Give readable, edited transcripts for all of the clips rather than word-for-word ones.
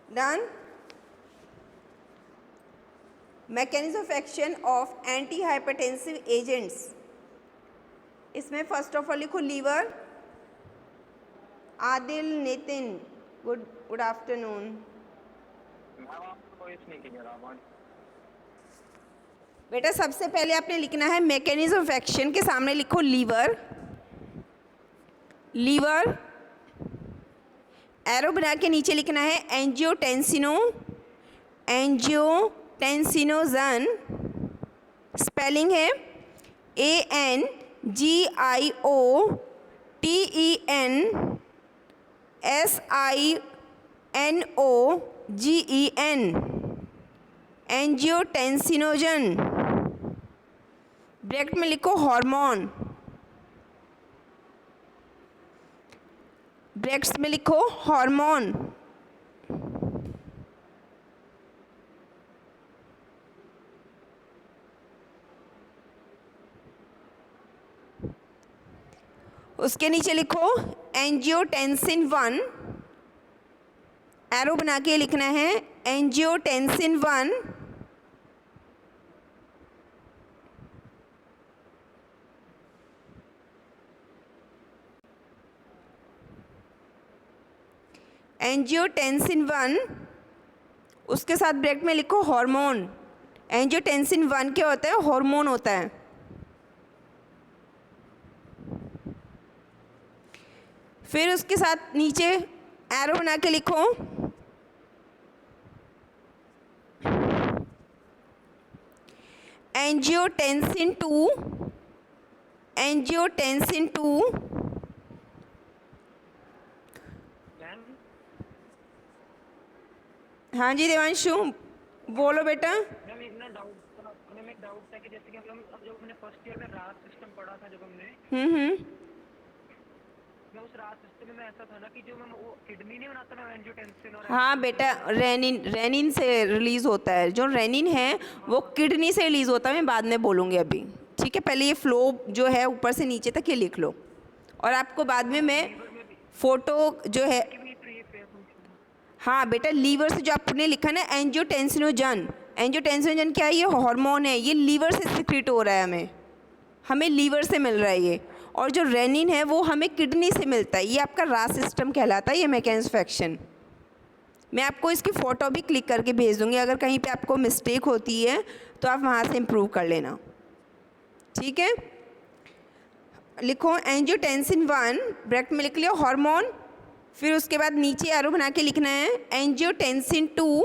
Done. Mechanism of action of anti hypertensive agents, इसमें first of all लिखो liver. Adil, Nitin, good afternoon. बेटा सबसे पहले आपने लिखना है मैकेनिज्म ऑफ एक्शन, के सामने लिखो लीवर। लीवर एरो बना के नीचे लिखना है एंजियोटेंसिनो, एंजियोटेंसिनोजन। स्पेलिंग है ANGIOTENSINOGEN, एंजियोटेंसिनोजन। ब्रैकेट में लिखो हार्मोन, ब्रैकेट्स में लिखो हार्मोन। उसके नीचे लिखो एंजियोटेंसिन 1, एरो बना के लिखना है एंजियोटेंसिन 1। एंजियोटेंसिन 1, उसके साथ ब्रैकेट में लिखो हार्मोन। एंजियोटेंसिन 1 क्या होता है? हार्मोन होता है। फिर उसके साथ नीचे एरो बना के लिखो एंजियोटेंसिन 2, एंजियोटेंसिन 2। हाँ जी देवांशु, बोलो बेटा। मैम एक डाउट था कि जैसे कि हम जब हमने फर्स्ट ईयर में रास सिस्टम पढ़ा था, जब हमने मैं उस रास सिस्टम में ऐसा था ना कि जो मैम वो किडनी नहीं बनाता ना एंजियोटेंसिन, और हाँ बेटा, रेनिन से रिलीज होता है। जो रेनिन है वो किडनी से रिलीज होता है, मैं बाद में बोलूँगी अभी। ठीक है, पहले ये फ्लो जो है ऊपर से नीचे तक ये लिख लो, और आपको बाद में मैं फोटो जो है। हाँ बेटा, लीवर से जो आपने लिखा ना एंजियोटेंसिनोजन, एंजियोटेंसिनोजन क्या है? ये हार्मोन है, ये लीवर से सिक्रीट हो रहा है, हमें लीवर से मिल रहा है ये। और जो रेनिन है वो हमें किडनी से मिलता है। ये आपका रास सिस्टम कहलाता है, ये मैकेनिज्म ऑफ एक्शन। मैं आपको इसकी फ़ोटो भी क्लिक करके भेज दूँगी, अगर कहीं पे आपको मिस्टेक होती है तो आप वहाँ से इम्प्रूव कर लेना। ठीक है, लिखो एंजियोटेंसिन 1, ब्रैकेट में लिख लियो हार्मोन। फिर उसके बाद नीचे एरो बना के लिखना है एंजियोटेंसिन 2।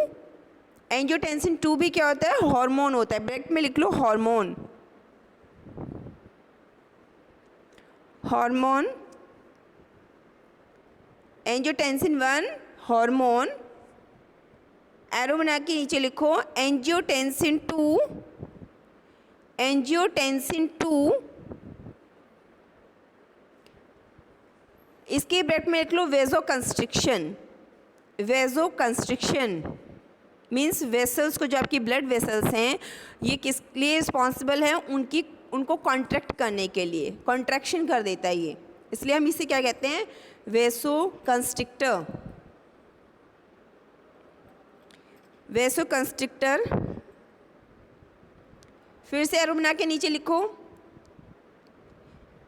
एंजियोटेंसिन 2 भी क्या होता है? हार्मोन होता है। ब्रैकेट में लिख लो hormone, hormone. Angiotensin 1 hormone, arrow बना के नीचे लिखो एंजियोटेंसिन 2, एंजियोटेंसिन 2। इसके ब्रैकेट में लिख लो वेजो कंस्ट्रिक्शन। वेजो कंस्ट्रिक्शन मीन्स वेसल्स को, जो आपकी ब्लड वेसल्स हैं, ये किस लिए रिस्पॉन्सिबल हैं? उनको कॉन्ट्रैक्ट करने के लिए, कॉन्ट्रैक्शन कर देता है ये, इसलिए हम इसे क्या कहते हैं? Vasoconstrictor, vasoconstrictor. फिर से एरो बना के नीचे लिखो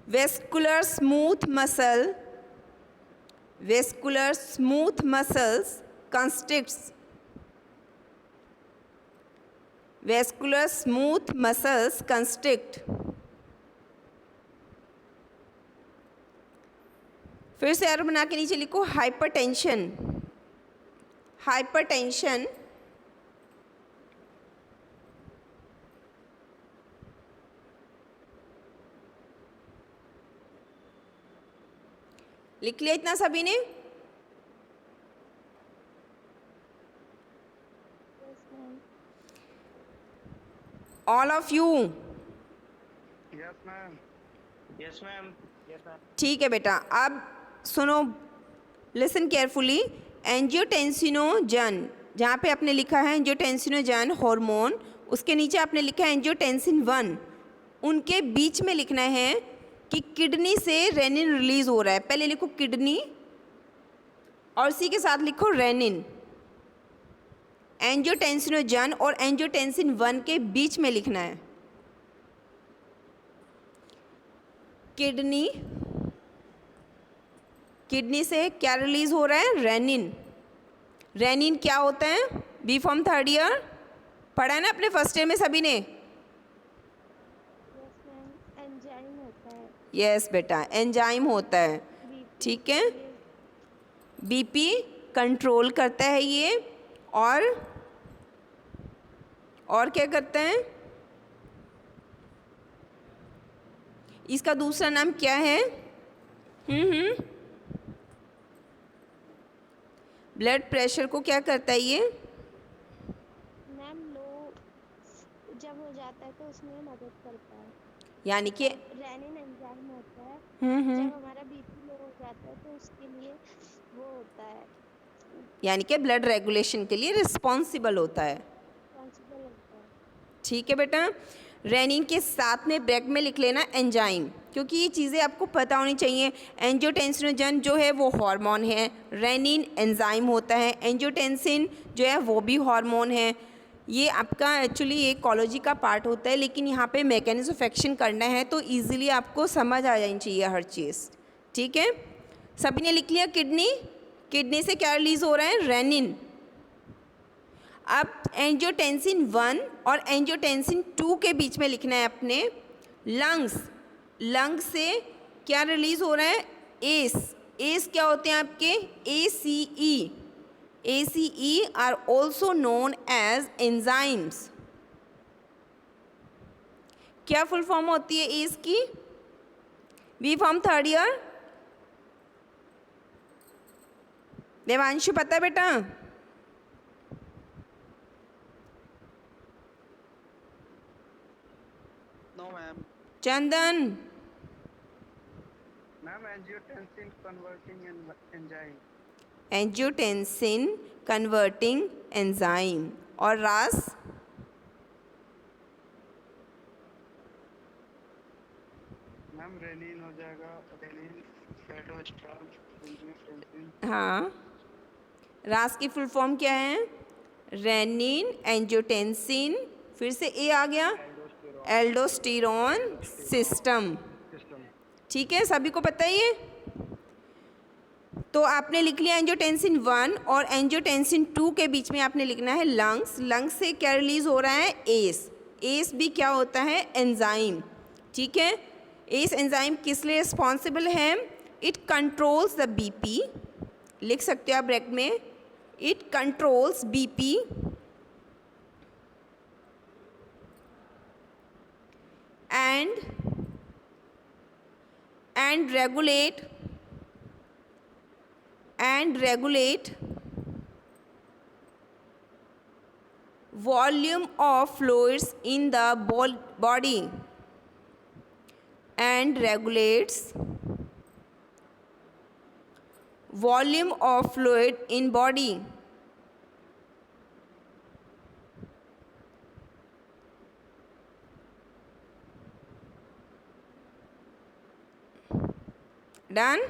vascular smooth muscle, vascular smooth muscles constricts, vascular smooth muscles constrict. फिर से एरो बना के नीचे लिखो हाइपरटेंशन, हाइपरटेंशन। लिख लिया इतना सभी ने? All of you? Yes ma'am, yes ma'am, yes ma'am. ठीक है बेटा, अब सुनो, लिसन केयरफुली। एंजियोटेंसिनोजन, जहाँ पे आपने लिखा है एंजियोटेंसिनोजन हार्मोन, उसके नीचे आपने लिखा है एंजियोटेंसिन 1, उनके बीच में लिखना है कि किडनी से रेनिन रिलीज हो रहा है। पहले लिखो किडनी और इसी के साथ लिखो रेनिन। एंजियोटेंसिनोजन और एंजियोटेंसिन 1 के बीच में लिखना है। किडनी से क्या रिलीज हो रहा है? रेनिन। रेनिन क्या होता है? बी फॉर्म थर्ड ईयर पढ़ा है ना अपने फर्स्ट ईयर में सभी ने? एंजाइम होता है। यस बेटा, एंजाइम होता है। ठीक है, बीपी कंट्रोल करता है ये। और क्या करता है? इसका दूसरा नाम क्या है? ब्लड प्रेशर को क्या करता है ये? मैम लो जब हो जाता है तो उसमें मदद करता है। यानी कि रेनिन एंजाइम होता है। जब हमारा बीपी लो हो जाता है तो उसके लिए वो होता है, यानी कि ब्लड रेगुलेशन के लिए रिस्पॉन्सिबल होता है। रिस्पॉन्सिबल होता है। ठीक है बेटा, रेनिन के साथ में ब्रैकेट में लिख लेना एंजाइम, क्योंकि ये चीज़ें आपको पता होनी चाहिए। एंजियोटेंसिनोजन जो है वो हार्मोन है, रेनिन एंजाइम होता है, एंजियोटेंसिन जो है वो भी हार्मोन है। ये आपका एक्चुअली एक कॉलोजी का पार्ट होता है, लेकिन यहाँ पे मैकेनिज्म ऑफ एक्शन करना है तो इजीली आपको समझ आ जानी चाहिए हर चीज़। ठीक है, सभी ने लिख लिया। किडनी से क्या रिलीज़ हो रहा है? रेनिन। अब एंजियोटेंसिन 1 और एंजियोटेंसिन 2 के बीच में लिखना है अपने लंग्स से क्या रिलीज़ हो रहा है? एस क्या होते हैं आपके? ACE are also known as enzymes. क्या फुल फॉर्म होती है एस की? B pharm third year Devanshu पता है बेटा? No ma'am. Chandan? Ma'am angiotensin converting enzyme. Angiotensin converting enzyme. और रास? मैम रेनिन हो जाएगा, रेनिन एल्डोस्टेरोन एंजियोटेंसिन। हाँ, रास की फुल फॉर्म क्या है? रेनिन एंजियोटेंसिन, फिर से ए आ गया, एल्डोस्टेरोन सिस्टम। ठीक है, सभी को पता ही है। तो आपने लिख लिया एंजियोटेंसिन 1 और एंजियोटेंसिन 2 के बीच में आपने लिखना है लंग्स से क्या रिलीज हो रहा है? एस भी क्या होता है? एंजाइम। ठीक है, एस एंजाइम किस लिए रिस्पॉन्सिबल है? इट कंट्रोल्स द बीपी, लिख सकते हो आप ब्रैकेट में, it controls BP and regulate volume of fluids in the body and regulates volume of fluid in body. Done?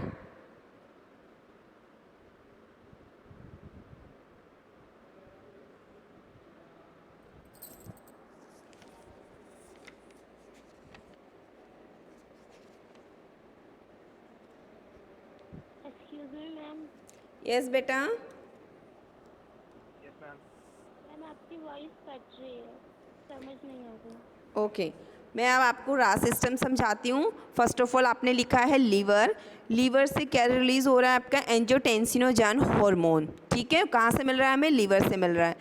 Excuse me ma'am. Yes बेटा। Yes ma'am. Ma'am आपकी voice cut रही है, समझ नहीं आ रही। ओके, मैं अब आपको रास सिस्टम समझाती हूँ। फर्स्ट ऑफ ऑल आपने लिखा है लीवर से क्या रिलीज़ हो रहा है? आपका एंजियोटेंसिनोजन हार्मोन। ठीक है, कहाँ से मिल रहा है हमें? लीवर से मिल रहा है।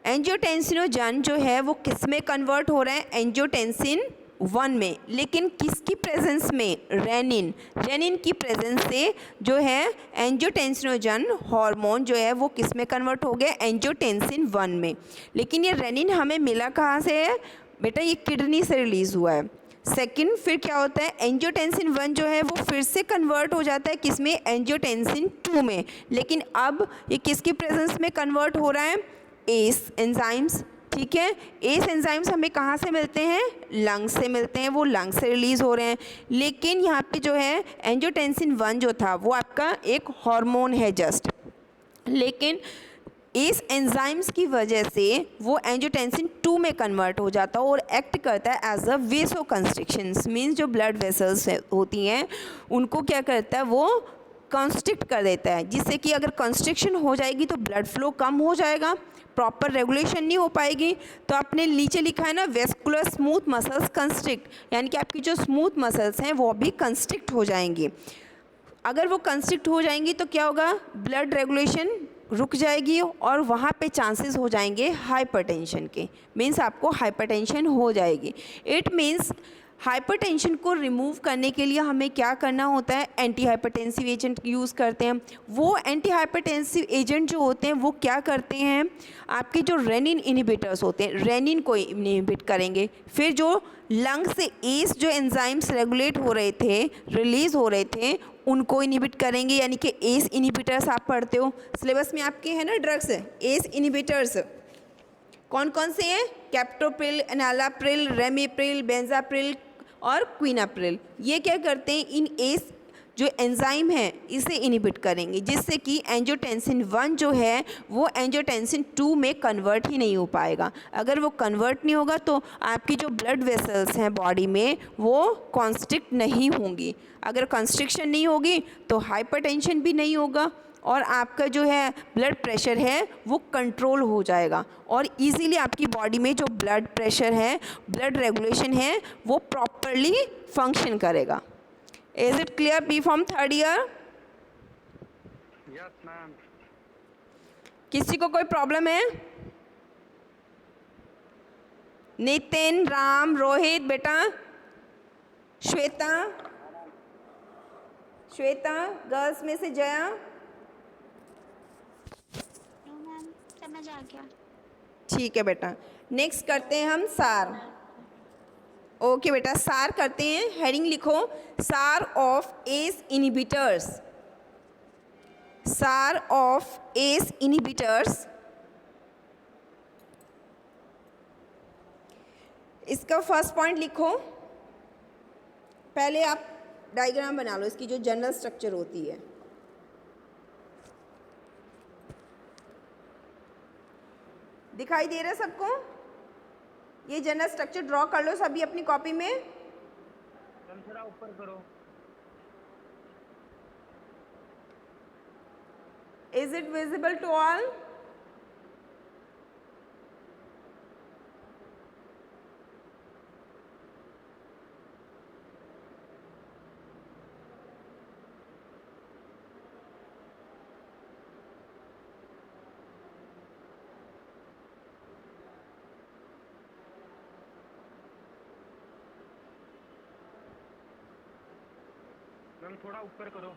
एंजियोटेंसिनोजन जो है वो किस में कन्वर्ट हो रहा है? एंजियोटेंसिन 1 में। लेकिन किसकी प्रेजेंस में? रेनिन की प्रेजेंस से जो है एंजियोटेंसिनोजन हार्मोन जो है वो किस में कन्वर्ट हो गया? एंजियोटेंसिन 1 में। लेकिन ये रेनिन हमें मिला कहाँ से है बेटा? ये किडनी से रिलीज़ हुआ है। सेकंड, फिर क्या होता है? एंजियोटेंसिन 1 जो है वो फिर से कन्वर्ट हो जाता है किस में? एंजियोटेंसिन 2 में। लेकिन अब ये किसकी प्रेजेंस में कन्वर्ट हो रहा है? S enzymes. ठीक है, एस एंजाइम्स हमें कहाँ से मिलते हैं? लंग्स से मिलते हैं, वो लंग्स से रिलीज़ हो रहे हैं। लेकिन यहाँ पे जो है एंजियोटेंसिन 1 जो था वो आपका एक हार्मोन है जस्ट। लेकिन इस एंजाइम्स की वजह से वो एंजियोटेंसिन 2 में कन्वर्ट हो जाता है और एक्ट करता है एज अ वेसो कंस्ट्रिक्शंस, मीन्स जो ब्लड वेसल्स होती हैं उनको क्या करता है, वो कंस्ट्रिक्ट कर देता है, जिससे कि अगर कंस्ट्रिक्शन हो जाएगी तो ब्लड फ्लो कम हो जाएगा, प्रॉपर रेगुलेशन नहीं हो पाएगी। तो आपने नीचे लिखा है ना, वेस्कुलर स्मूथ मसल्स कंस्ट्रिक्ट, यानी कि आपकी जो स्मूथ मसल्स हैं वो भी कंस्ट्रिक्ट हो जाएंगी। अगर वो कंस्ट्रिक्ट हो जाएंगी तो क्या होगा, ब्लड रेगुलेशन रुक जाएगी और वहाँ पे चांसेस हो जाएंगे हाइपरटेंशन के, मीन्स आपको हाइपरटेंशन हो जाएगी। इट मीन्स हाइपरटेंशन को रिमूव करने के लिए हमें क्या करना होता है, एंटी हाइपरटेंसिव एजेंट यूज़ करते हैं। वो एंटी हाइपरटेंसिव एजेंट जो होते हैं वो क्या करते हैं, आपके जो रेनिन इनहिबिटर्स होते हैं, रेनिन को इनहिबिट करेंगे। फिर जो लंग से एस जो एंजाइम्स रेगुलेट हो रहे थे, रिलीज़ हो रहे थे, उनको इनहिबिट करेंगे, यानी कि एस इनहिबिटर्स आप पढ़ते हो सिलेबस में, आपके हैं ना ड्रग्स, एस इनहिबिटर्स कौन कौन से हैं, कैप्टोप्रिल, एनालाप्रिल, रेमिप्रिल, बेंजाप्रिल और क्विनाप्रिल। ये क्या करते हैं, इन एस जो एंजाइम है इसे इनहिबिट करेंगे, जिससे कि एंजियोटेंसिन 1 जो है वो एंजियोटेंसिन 2 में कन्वर्ट ही नहीं हो पाएगा। अगर वो कन्वर्ट नहीं होगा तो आपकी जो ब्लड वेसल्स हैं बॉडी में वो कॉन्स्ट्रिक्ट नहीं होंगी। अगर कंस्ट्रिक्शन नहीं होगी तो हाइपरटेंशन भी नहीं होगा और आपका जो है ब्लड प्रेशर है वो कंट्रोल हो जाएगा और इजीली आपकी बॉडी में जो ब्लड प्रेशर है, ब्लड रेगुलेशन है, वो प्रॉपरली फंक्शन करेगा। Is it clear B from third year? Yes ma'am. किसी को कोई प्रॉब्लम है? नितिन, राम, रोहित, बेटा, श्वेता, श्वेता, गर्ल्स में से जया। नो मैम, समझ आ गया। ठीक है बेटा, नेक्स्ट करते हैं हम सार। ओके बेटा, सार करते हैं, हेडिंग लिखो, सार ऑफ एस इनहिबिटर्स। सार ऑफ एस इनहिबिटर्स। इसका फर्स्ट पॉइंट लिखो, पहले आप डायग्राम बना लो इसकी जो जनरल स्ट्रक्चर होती है। दिखाई दे रहा है सबको? ये जनरल स्ट्रक्चर ड्रॉ कर लो सभी अपनी कॉपी में। मैम थोड़ा ऊपर करो। Is it visible to all? Ma'am थोड़ा ऊपर करो।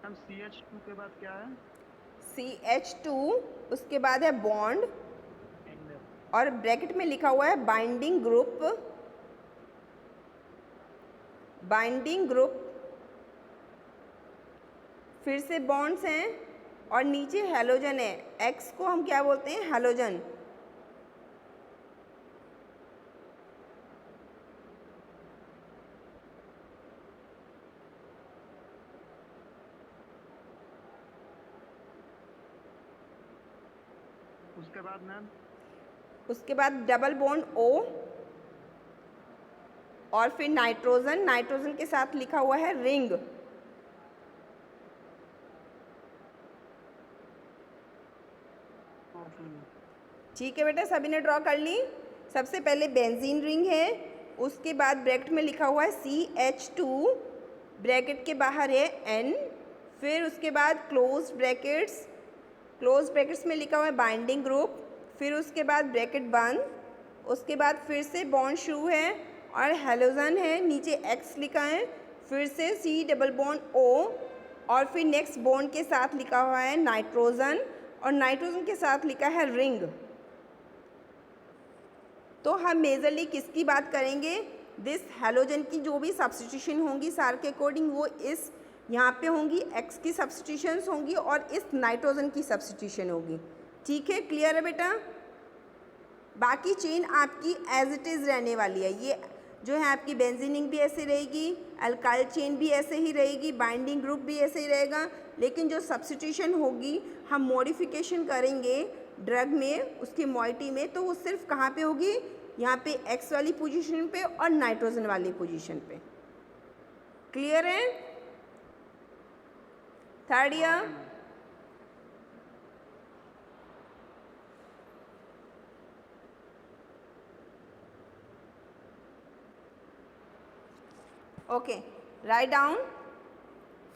मैम CH2 के बाद क्या है? CH2, उसके बाद है बॉन्ड और ब्रैकेट में लिखा हुआ है बाइंडिंग ग्रुप। बाइंडिंग ग्रुप, फिर से बॉन्ड्स हैं और नीचे हैलोजन है। एक्स को हम क्या बोलते हैं, हैलोजन। उसके बाद मैम? उसके बाद डबल बॉन्ड O और फिर नाइट्रोजन। नाइट्रोजन के साथ लिखा हुआ है रिंग। ठीक है बेटा, सभी ने ड्रॉ कर ली। सबसे पहले बेंजीन रिंग है, उसके बाद ब्रैकेट में लिखा हुआ है CH2, ब्रैकेट के बाहर है N, फिर उसके बाद क्लोज ब्रैकेट्स, क्लोज ब्रैकेट्स में लिखा हुआ है बाइंडिंग ग्रुप, फिर उसके बाद ब्रैकेट बंद, उसके बाद फिर से बॉन्ड शुरू है और हेलोजन है, नीचे X लिखा है, फिर से C डबल बॉन्ड O और फिर नेक्स्ट बॉन्ड के साथ लिखा हुआ है नाइट्रोजन और नाइट्रोजन के साथ लिखा है रिंग। तो हम मेजरली किसकी बात करेंगे, दिस हेलोजन की जो भी सब्स्टिट्यूशन होंगी सार के अकॉर्डिंग वो इस यहाँ पे होंगी एक्स की सब्स्टिट्यूशंस होंगी और इस नाइट्रोजन की सब्स्टिट्यूशन होगी। ठीक है, क्लियर है बेटा। बाकी चेन आपकी एज इट इज़ रहने वाली है। ये जो है आपकी बेंजीनिंग भी ऐसे रहेगी, अल्काइल चेन भी ऐसे ही रहेगी, बाइंडिंग ग्रुप भी ऐसे ही रहेगा, लेकिन जो सब्स्टिट्यूशन होगी हम मॉडिफिकेशन करेंगे ड्रग में, उसकी मॉइटी में, तो वो सिर्फ कहाँ पे होगी, यहाँ पे एक्स वाली पोजीशन पे और नाइट्रोजन वाली पोजीशन पे। क्लियर है? Third year okay, write down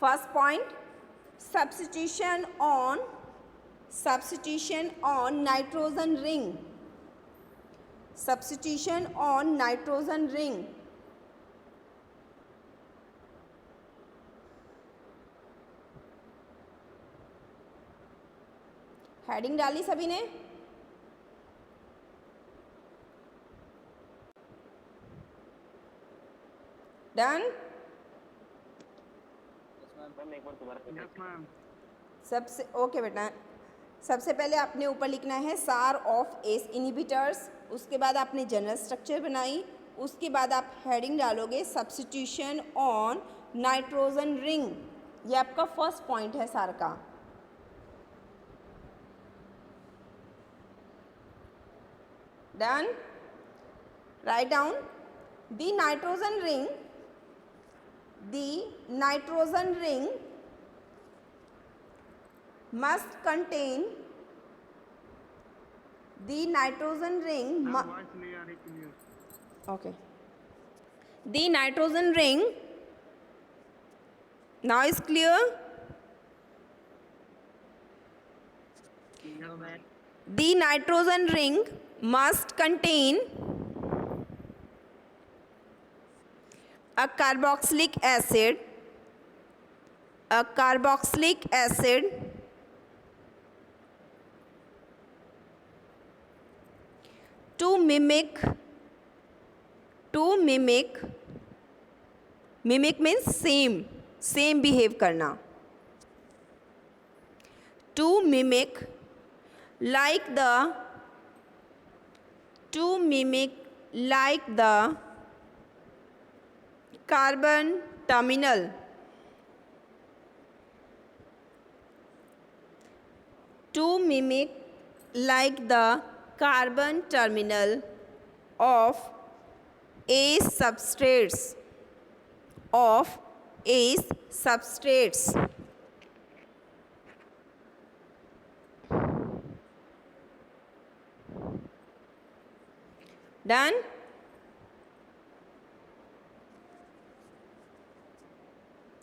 first point, substitution on nitrogen ring, substitution on nitrogen ring। Heading डाली सभी ने? डन? सबसे ओके बेटा, सबसे पहले आपने ऊपर लिखना है सार ऑफ एस इनहिबिटर्स, उसके बाद आपने जनरल स्ट्रक्चर बनाई, उसके बाद आप हेडिंग डालोगे सब्स्टिट्यूशन ऑन नाइट्रोजन रिंग। ये आपका फर्स्ट पॉइंट है सार का। Done? Write down the nitrogen ring, the nitrogen ring must contain the nitrogen ring okay, the nitrogen ring now is clear? The nitrogen ring must contain a carboxylic acid, to mimic means same behave करना, to mimic like the carbon terminal, to mimic like the carbon terminal of ACE substrates, Done?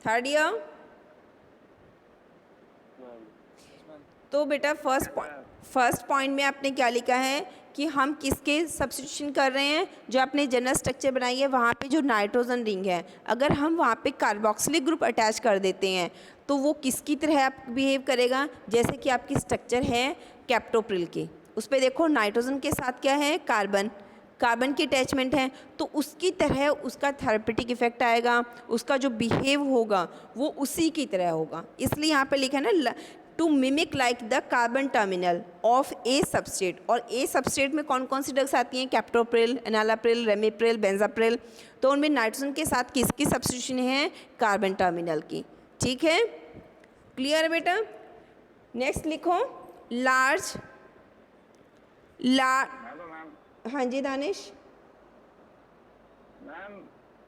Third year? तो बेटा first point में आपने क्या लिखा है कि हम किसके सब्स्टिट्यूशन कर रहे हैं, जो आपने जनरल स्ट्रक्चर बनाई है वहाँ पे जो नाइट्रोजन रिंग है, अगर हम वहाँ पे कार्बोक्सिलिक ग्रुप अटैच कर देते हैं तो वो किसकी तरह बिहेव करेगा, जैसे कि आपकी स्ट्रक्चर है कैप्टोप्रिल की, उस पर देखो नाइट्रोजन के साथ क्या है, कार्बन की अटैचमेंट है, तो उसकी तरह उसका थेरेपेटिक इफेक्ट आएगा, उसका जो बिहेव होगा वो उसी की तरह होगा। इसलिए यहाँ पे लिखा है ना to mimic like the carbon terminal of a substrate, और ए सबस्ट्रेट में कौन कौन सी ड्रग्स आती हैं, कैप्टोप्रिल, एनालाप्रिल, रेमिप्रिल, बेंजाप्रिल, तो उनमें नाइट्रोजन के साथ किसकी सब्स्टिट्यूशन है, कार्बन टर्मिनल की। ठीक है, क्लियर है बेटा? नेक्स्ट लिखो हाँ जी दानिश। मैम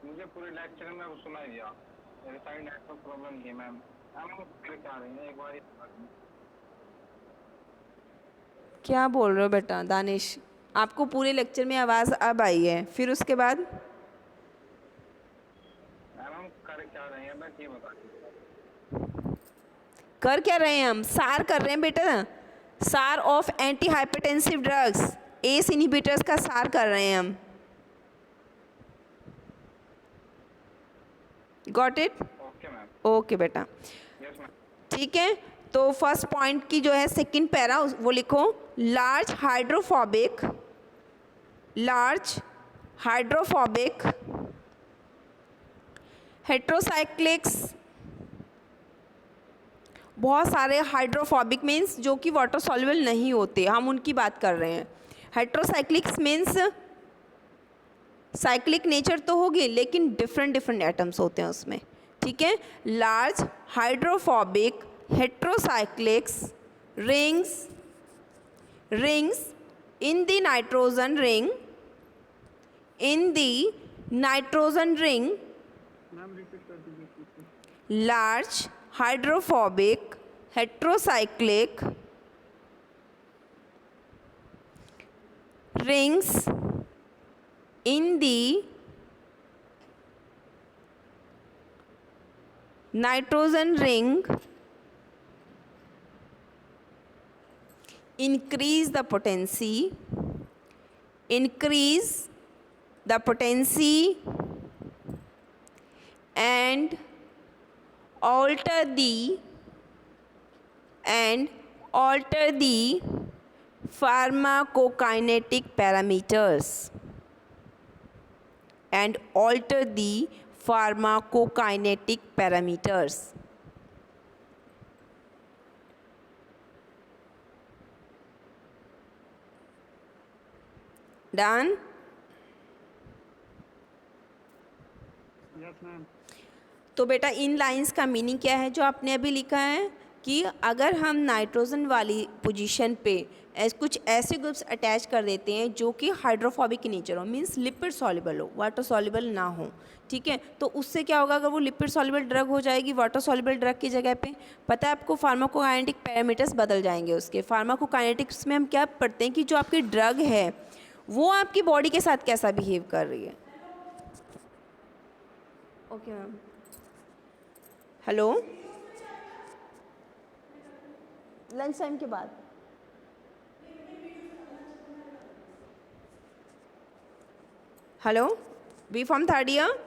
मुझे पूरे लेक्चर में सुनाई दिया, मेरे साइड नेटवर्क प्रॉब्लम है मैम। क्या रही है एक बार क्या बोल रहे हो बेटा दानिश? आपको पूरे लेक्चर में आवाज़ अब आई है, फिर उसके बाद मैम हम कर क्या रहे हैं, बस ये बता दीजिए। कर क्या रहे हैं हम? सार कर रहे हैं बेटा, सार of anti hypertensive drugs, S inhibitors का सार कर रहे हैं हम। Got it? Okay ma'am. Okay बेटा, यस मैम। ठीक है, तो फर्स्ट पॉइंट की जो है सेकंड पैरा वो लिखो, लार्ज हाइड्रोफोबिक हेट्रोसाइक्लिक्स बहुत सारे हाइड्रोफोबिक मीन्स जो कि वाटर सॉल्युबल नहीं होते, हम उनकी बात कर रहे हैं। हेट्रोसाइक्लिक्स मीन्स साइक्लिक नेचर तो होगी लेकिन डिफरेंट डिफरेंट एटम्स होते हैं उसमें, ठीक है। Large hydrophobic heterocyclics rings in the nitrogen ring ma'am repeat कर दीजिए please. large hydrophobic heterocyclic rings in the nitrogen ring increase the potency and alter the pharmacokinetic parameters Done? Yes ma'am. तो बेटा इन lines का meaning क्या है जो आपने अभी लिखा है कि अगर हम नाइट्रोजन वाली पोजीशन पे कुछ ऐसे ग्रुप्स अटैच कर देते हैं जो कि हाइड्रोफोबिक in नेचर हो, मींस लिपिड सॉल्युबल हो, वाटर सॉल्युबल ना हो, ठीक है, तो उससे क्या होगा, अगर वो लिपिड सॉल्युबल ड्रग हो जाएगी वाटर सॉल्युबल ड्रग की जगह पे, पता है आपको फार्माकोकाइनेटिक पैरामीटर्स बदल जाएंगे उसके। फार्माकोकाइनेटिक्स में हम क्या पढ़ते हैं कि जो आपकी ड्रग है वो आपकी बॉडी के साथ कैसा बिहेव कर रही है। Okay ma'am. Hello, lunch time के बाद। Hello, B pharm third year.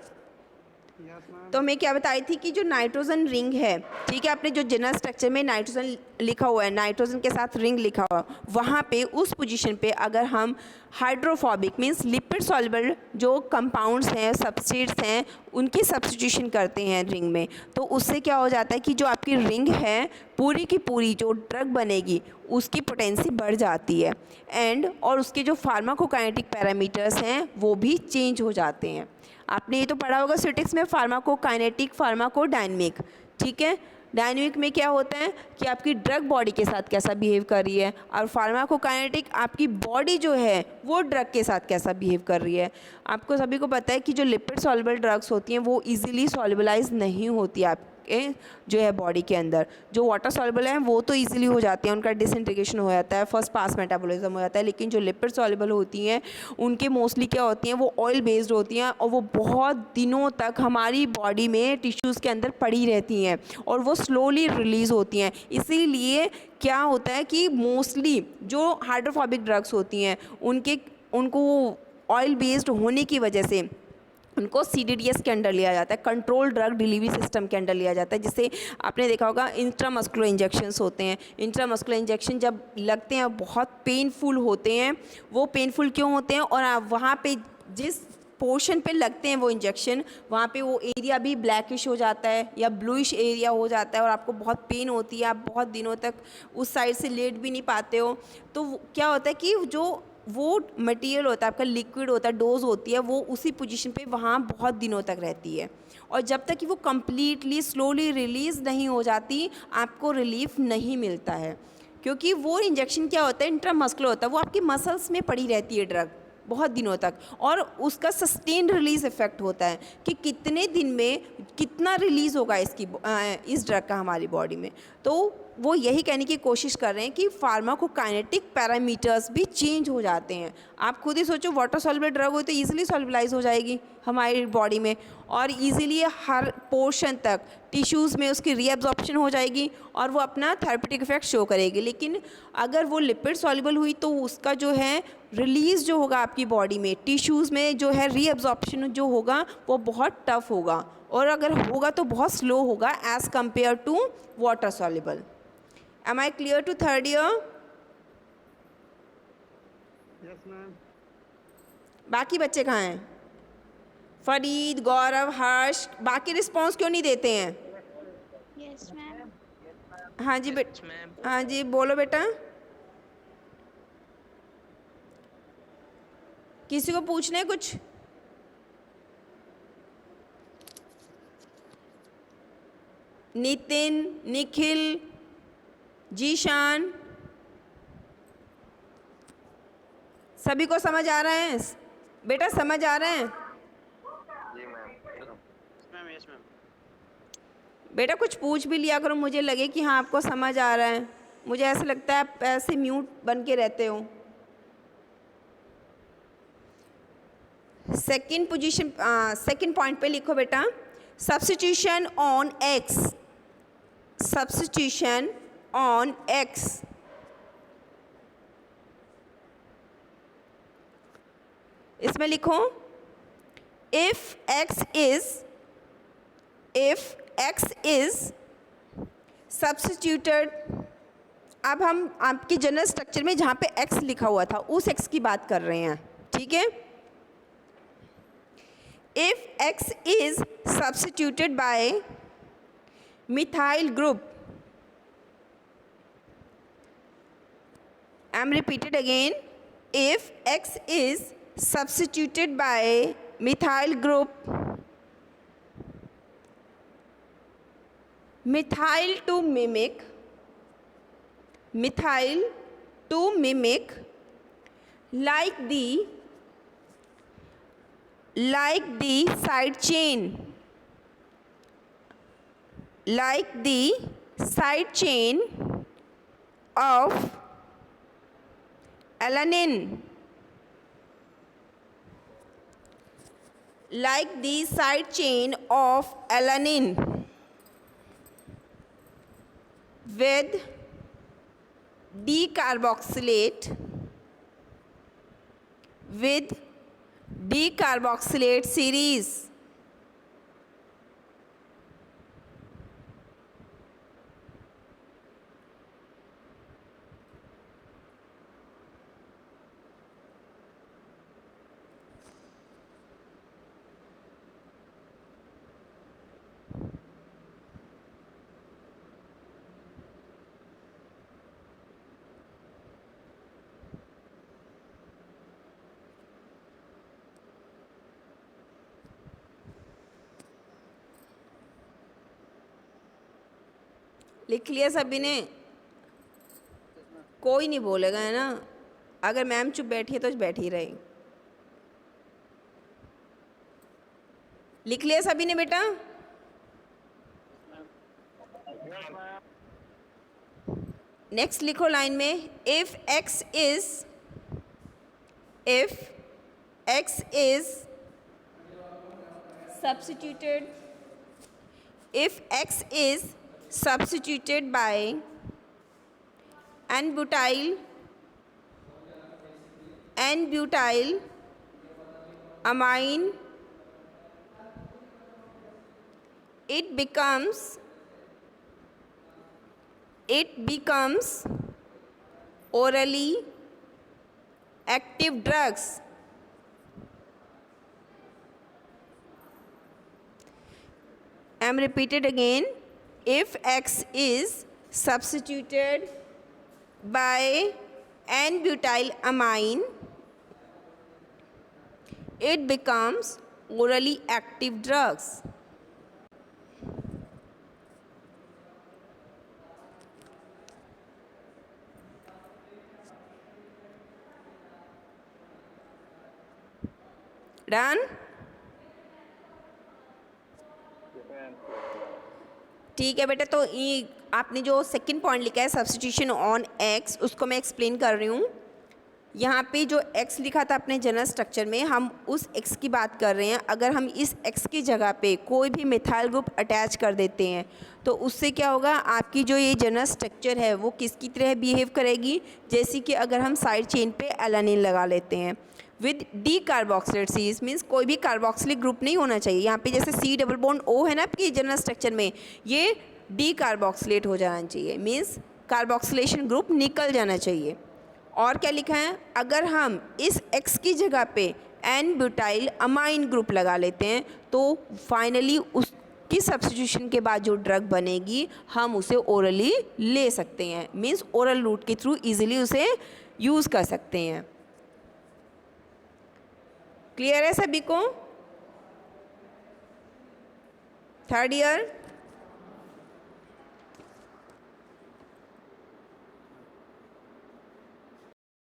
Yes ma'am. तो मैं क्या बताई थी कि जो नाइट्रोजन रिंग है, ठीक है, आपने जो जनरल स्ट्रक्चर में नाइट्रोजन लिखा हुआ है, नाइट्रोजन के साथ रिंग लिखा हुआ है, वहाँ पे उस पोजीशन पे अगर हम हाइड्रोफोबिक मींस लिपिड सॉल्युबल जो कंपाउंड्स हैं, सबस्ट्रेट्स हैं, उनकी सब्स्टिट्यूशन करते हैं रिंग में, तो उससे क्या हो जाता है कि जो आपकी रिंग है पूरी की पूरी जो ड्रग बनेगी उसकी पोटेंसी बढ़ जाती है और उसके जो फार्माकोकाइनेटिक पैरामीटर्स हैं वो भी चेंज हो जाते हैं। आपने ये तो पढ़ा होगा स्टैटिस्टिक्स में, फार्माकोकाइनेटिक, फार्माकोडायनेमिक, ठीक है। डायनेमिक में क्या होता है कि आपकी ड्रग बॉडी के साथ कैसा बिहेव कर रही है, और फार्माकोकाइनेटिक आपकी बॉडी जो है वो ड्रग के साथ कैसा बिहेव कर रही है। आपको सभी को पता है कि जो लिपिड सॉल्युबल ड्रग्स होती हैं वो इजीली सॉल्युबलाइज नहीं होती आपके जो है बॉडी के अंदर। जो वाटर सॉल्युबल हैं वो तो इजीली हो जाती हैं, उनका डिसइंटीग्रेशन हो जाता है, फर्स्ट पास मेटाबॉलिज्म हो जाता है, लेकिन जो लिपिड सॉल्युबल होती हैं उनके मोस्टली क्या होती हैं, वो ऑयल बेस्ड होती हैं और वो बहुत दिनों तक हमारी बॉडी में टिश्यूज़ के अंदर पड़ी रहती हैं और वो स्लोली रिलीज़ होती हैं। इसीलिए क्या होता है कि मोस्टली जो हाइड्रोफोबिक ड्रग्स होती हैं उनको ऑयल बेस्ड होने की वजह से उनको CDDS के अंडर लिया जाता है, कंट्रोल ड्रग डिलीवरी सिस्टम के अंडर लिया जाता है, जिससे आपने देखा होगा इंट्रामस्कुलर इंजेक्शंस होते हैं। इंट्रामस्कुलर इंजेक्शन जब लगते हैं बहुत पेनफुल होते हैं। वो पेनफुल क्यों होते हैं, और वहाँ पे जिस पोर्शन पे लगते हैं वो इंजेक्शन, वहाँ पे वो एरिया भी ब्लैकिश हो जाता है या ब्लूइश एरिया हो जाता है और आपको बहुत पेन होती है, आप बहुत दिनों तक उस साइड से लेट भी नहीं पाते हो। तो क्या होता है कि जो वो मटेरियल होता है आपका, लिक्विड होता है, डोज होती है, वो उसी पोजीशन पे वहाँ बहुत दिनों तक रहती है और जब तक कि वो कम्प्लीटली स्लोली रिलीज़ नहीं हो जाती आपको रिलीफ नहीं मिलता है, क्योंकि वो इंजेक्शन क्या होता है, इंट्रामस्कुलर होता है, वो आपकी मसल्स में पड़ी रहती है ड्रग बहुत दिनों तक, और उसका सस्टेन रिलीज़ इफ़ेक्ट होता है कि कितने दिन में कितना रिलीज़ होगा इस ड्रग का हमारी बॉडी में। तो वो यही कहने की कोशिश कर रहे हैं कि फार्माकोकाइनेटिक पैरामीटर्स भी चेंज हो जाते हैं। आप खुद ही सोचो, वाटर सॉल्युबल ड्रग हो तो ईजिली सॉल्युबलाइज हो जाएगी हमारी बॉडी में और ईजिली हर पोर्शन तक टिश्यूज़ में उसकी रीअब्जॉर्प्शन हो जाएगी और वो अपना थेरेप्यूटिक इफेक्ट शो करेगी। लेकिन अगर वो लिपिड सॉल्युबल हुई तो उसका जो है रिलीज़ जो होगा आपकी बॉडी में टिश्यूज़ में जो है रीअब्जॉर्प्शन जो होगा वो बहुत टफ होगा, और अगर होगा तो बहुत स्लो होगा as compare to water soluble. Am I clear to third year? Yes ma'am. बाकी बच्चे कहाँ हैं? फरीद, गौरव, हर्ष, बाकी रिस्पॉन्स क्यों नहीं देते हैं? Yes ma'am. हाँ जी हाँ जी बोलो बेटा। किसी को पूछना है कुछ? नितिन, निखिल, जीशान, सभी को समझ आ रहा है बेटा? समझ आ रहा है जी मैम। Yes ma'am. बेटा? कुछ पूछ भी लिया करो, मुझे लगे कि हाँ आपको समझ आ रहा है। मुझे ऐसा लगता है आप ऐसे म्यूट बन के रहते हो। सेकंड पोजीशन, सेकंड पॉइंट पे लिखो बेटा, substitution on x. Substitution on x. इसमें लिखो इफ एक्स इज सब्स्टिट्यूटेड। अब हम आपकी जनरल स्ट्रक्चर में जहाँ पे एक्स लिखा हुआ था उस एक्स की बात कर रहे हैं, ठीक है? If X is substituted by methyl group, I am repeated again, if x is substituted by methyl group, methyl to mimic like the side chain, like the side chain of alanine, like the side chain of alanine with decarboxylate series. लिख लिया सभी ने? कोई नहीं बोलेगा, है ना? अगर मैम चुप बैठी है तो बैठी रहे। लिख लिया सभी ने बेटा? नेक्स्ट लिखो लाइन में, if X is substituted, if x is substituted by n-butyl amine, it becomes orally active drugs. I am repeated again, if x is substituted by n-butyl amine, it becomes orally active drugs. Done? ठीक है बेटा, तो ये आपने जो second point लिखा है substitution on x, उसको मैं एक्सप्लेन कर रही हूँ। यहाँ पे जो एक्स लिखा था अपने जनरल स्ट्रक्चर में, हम उस एक्स की बात कर रहे हैं। अगर हम इस एक्स की जगह पे कोई भी मिथाइल ग्रुप अटैच कर देते हैं तो उससे क्या होगा, आपकी जो ये जनरल स्ट्रक्चर है वो किसकी तरह बिहेव करेगी, जैसे कि अगर हम साइड चेन पे एलानिन लगा लेते हैं with D carboxylate series, means कोई भी कार्बोक्सिलिक ग्रुप नहीं होना चाहिए। यहाँ पे जैसे सी डबल बॉन्ड ओ है ना आपकी जनरल स्ट्रक्चर में, ये डी कार्बोक्सिलेट हो जाना चाहिए, मीन्स कार्बोक्सिलेशन ग्रुप निकल जाना चाहिए। और क्या लिखा है, अगर हम इस एक्स की जगह पे एन ब्यूटाइल अमाइन ग्रुप लगा लेते हैं तो फाइनली कि सब्स्टिट्यूशन के बाद जो ड्रग बनेगी हम उसे ओरली ले सकते हैं, मीन्स ओरल रूट के थ्रू इजीली उसे यूज़ कर सकते हैं। क्लियर है सभी को? Third year